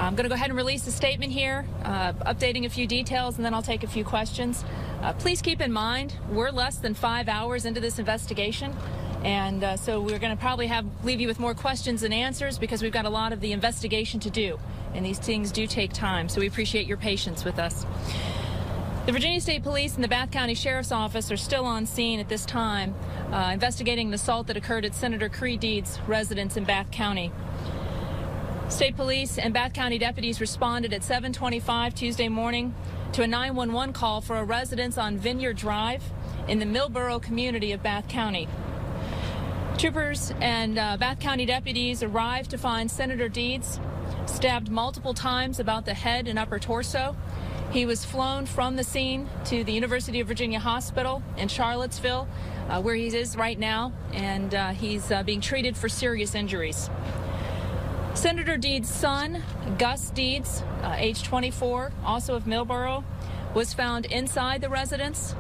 I'm going to go ahead and release a statement here, updating a few details, and then I'll take a few questions. Please keep in mind, we're less than 5 hours into this investigation, and so we're going to probably leave you with more questions than answers because we've got a lot of the investigation to do, and these things do take time, so we appreciate your patience with us. The Virginia State Police and the Bath County Sheriff's Office are still on scene at this time, investigating an assault that occurred at Senator Creigh residence in Bath County. State Police and Bath County deputies responded at 7:25 Tuesday morning to a 911 call for a residence on Vineyard Drive in the Millboro community of Bath County. Troopers and Bath County deputies arrived to find Senator Deeds stabbed multiple times about the head and upper torso. He was flown from the scene to the University of Virginia Hospital in Charlottesville, where he is right now, and he's being treated for serious injuries. Senator Deeds' son, Gus Deeds, age 24, also of Millboro, was found inside the residence,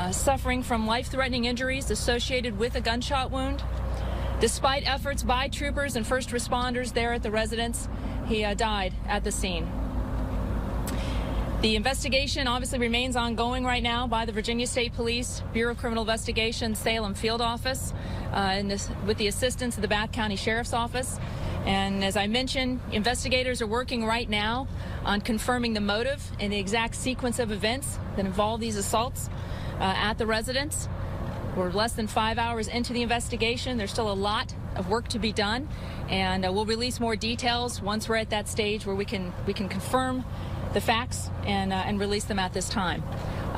suffering from life-threatening injuries associated with a gunshot wound. Despite efforts by troopers and first responders there at the residence, he died at the scene. The investigation obviously remains ongoing right now by the Virginia State Police, Bureau of Criminal Investigation, Salem Field Office, with the assistance of the Bath County Sheriff's Office. And as I mentioned, investigators are working right now on confirming the motive and the exact sequence of events that involve these assaults at the residence. We're less than 5 hours into the investigation. There's still a lot of work to be done, and we'll release more details once we're at that stage where we can confirm the facts and release them at this time.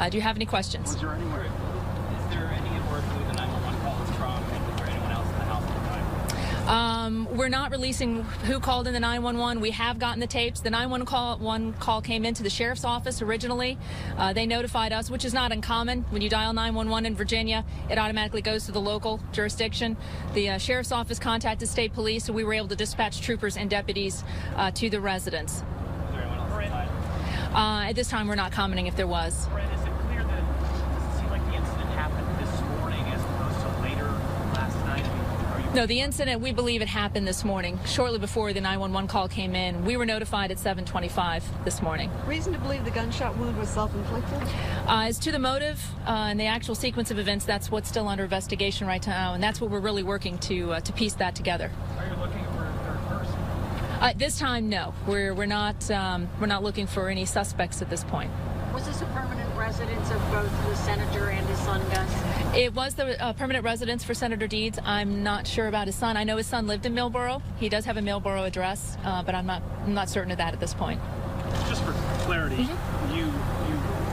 Do you have any questions? Is there any word who the 911 call is from, and was there anyone else in the house at the time? We're not releasing who called in the 911. We have gotten the tapes. The 911 call came into the sheriff's office originally. They notified us, which is not uncommon. When you dial 911 in Virginia, it automatically goes to the local jurisdiction. The sheriff's office contacted state police, so we were able to dispatch troopers and deputies to the residence. Was there anyone else inside? At this time, we're not commenting if there was. Brent, is it clear that it seemed like the incident happened this morning as opposed to later last night? No, the incident, we believe it happened this morning, shortly before the 911 call came in. We were notified at 7:25 this morning. Reason to believe the gunshot wound was self-inflicted? As to the motive and the actual sequence of events, that's what's still under investigation right now, and that's what we're really working to piece that together. Are you looking for a third person? This time, no. We're not looking for any suspects at this point. Was this a permanent residence of both the senator and his son, Gus? It was the permanent residence for Senator Deeds. I'm not sure about his son. I know his son lived in Millboro. He does have a Millboro address, but I'm not certain of that at this point. Just for clarity, you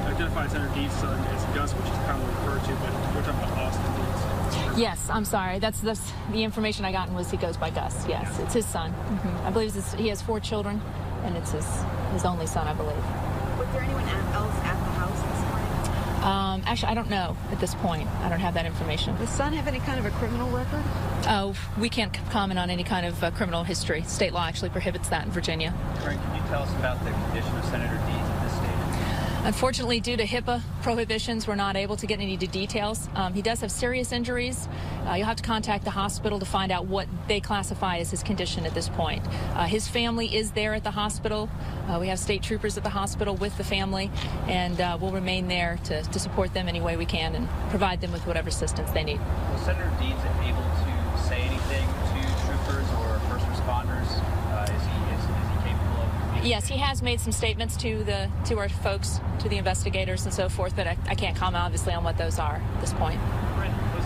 identified Senator Deeds' son as Gus, which is commonly referred to, but we're talking about Austin Deeds. Yes, I'm sorry. That's the information I gotten was he goes by Gus. Yes, it's his son. I believe he has 4 children, and it's his only son, I believe. Was there anyone else at the house this morning? Actually, I don't know at this point. I don't have that information. Does the son have any kind of a criminal record? Oh, we can't comment on any kind of criminal history. State law actually prohibits that in Virginia. Creigh, can you tell us about the condition of Senator Deeds at this stage? Unfortunately, due to HIPAA prohibitions, we're not able to get any details. He does have serious injuries. You'll have to contact the hospital to find out what they classify as his condition at this point. His family is there at the hospital. We have state troopers at the hospital with the family, and we'll remain there to support them any way we can and provide them with whatever assistance they need. Was Senator Deeds able to say anything to troopers or first responders? Is he capable of? Yes, he has made some statements to our folks, to the investigators and so forth, but I can't comment obviously on what those are at this point. Brent, was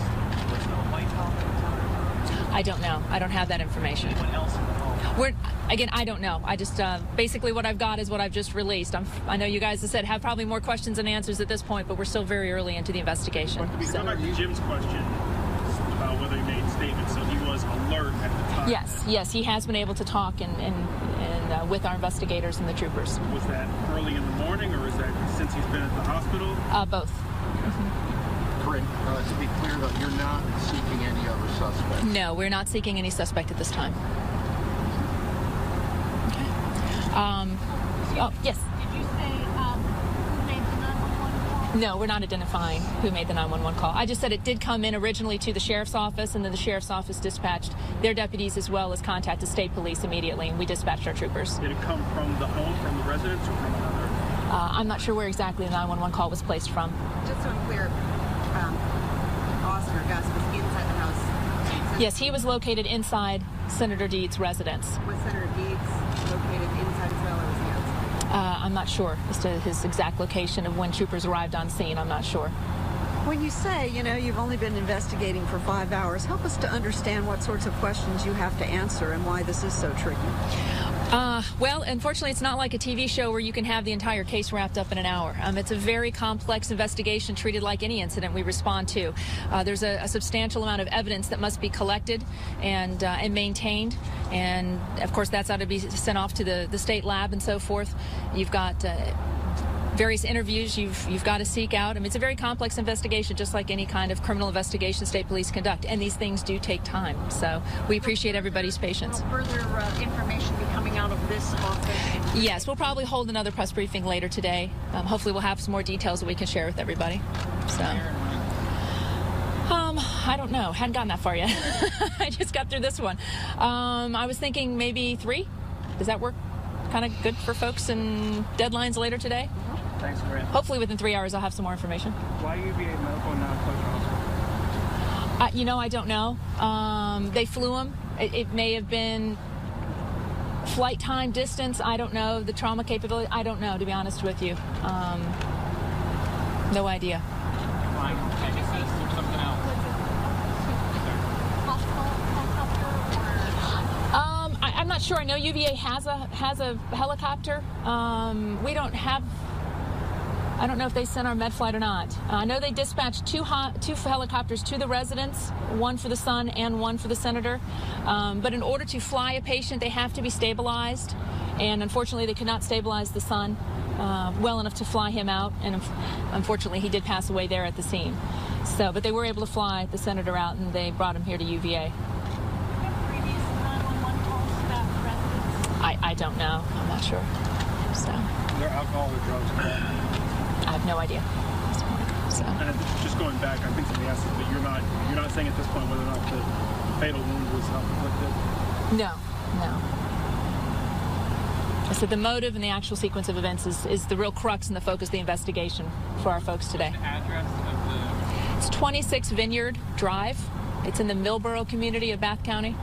there a light off at the time? I don't know. I don't have that information. Anyone else in the home? Again, I don't know. I just basically what I've got is what I've just released. I know you guys have said have probably more questions and answers at this point, but we're still very early into the investigation. To go back to Jim's question about whether he made statements, so he was alert at the time. Yes, he has been able to talk and with our investigators and the troopers. Was that early in the morning, or is that since he's been at the hospital? Both. Creigh, to be clear, though, you're not seeking any other suspects? No, we're not seeking any suspect at this time. Okay. Oh, yes. Did you say who made the 911 call? No, we're not identifying who made the 911 call. I just said it did come in originally to the sheriff's office, and then the sheriff's office dispatched their deputies as well as contacted state police immediately, and we dispatched our troopers. Did it come from the home, from the residence, or from another? I'm not sure where exactly the 911 call was placed from. Just so I'm clear, Austin or Gus was inside the house. Yes, he was located inside Senator Deeds' residence. Was Senator Deeds located inside as well, or was he outside? I'm not sure as to his exact location of when troopers arrived on scene. I'm not sure. When you say, you've only been investigating for 5 hours, help us to understand what sorts of questions you have to answer and why this is so tricky. Well, unfortunately, it's not like a TV show where you can have the entire case wrapped up in an hour. It's a very complex investigation treated like any incident we respond to. There's a substantial amount of evidence that must be collected and maintained. And, of course, that's ought to be sent off to the state lab and so forth. You've got various interviews you've got to seek out. It's a very complex investigation, just like any kind of criminal investigation state police conduct, and these things do take time. So we appreciate everybody's patience. Will further information be coming out of this office? Yes, we'll probably hold another press briefing later today. Hopefully we'll have some more details that we can share with everybody. So, I don't know. Hadn't gotten that far yet. I just got through this one. I was thinking maybe 3. Does that work kind of good for folks and deadlines later today? Thanks, Creigh. Hopefully within 3 hours I'll have some more information. Why UVA medical and not Coach I don't know. They flew him. It may have been flight time, distance. I don't know. The trauma capability. I don't know, to be honest with you. No idea. I'm not sure. I know UVA has a helicopter. We don't have. I don't know if they sent our med flight or not. I know they dispatched two helicopters to the residence, one for the son and one for the senator. But in order to fly a patient, they have to be stabilized. And unfortunately, they could not stabilize the son well enough to fly him out. And unfortunately, he did pass away there at the scene. So, but they were able to fly the senator out, and they brought him here to UVA. I don't know. I'm not sure. So. Is there alcohol or drugs involved? I have no idea. So. And just going back, I think somebody asked this, but you're not saying at this point whether or not the fatal wound was self-inflicted? No. So the motive and the actual sequence of events is the real crux and the focus of the investigation for our folks today. What's the address of the... It's 26 Vineyard Drive. It's in the Millboro community of Bath County.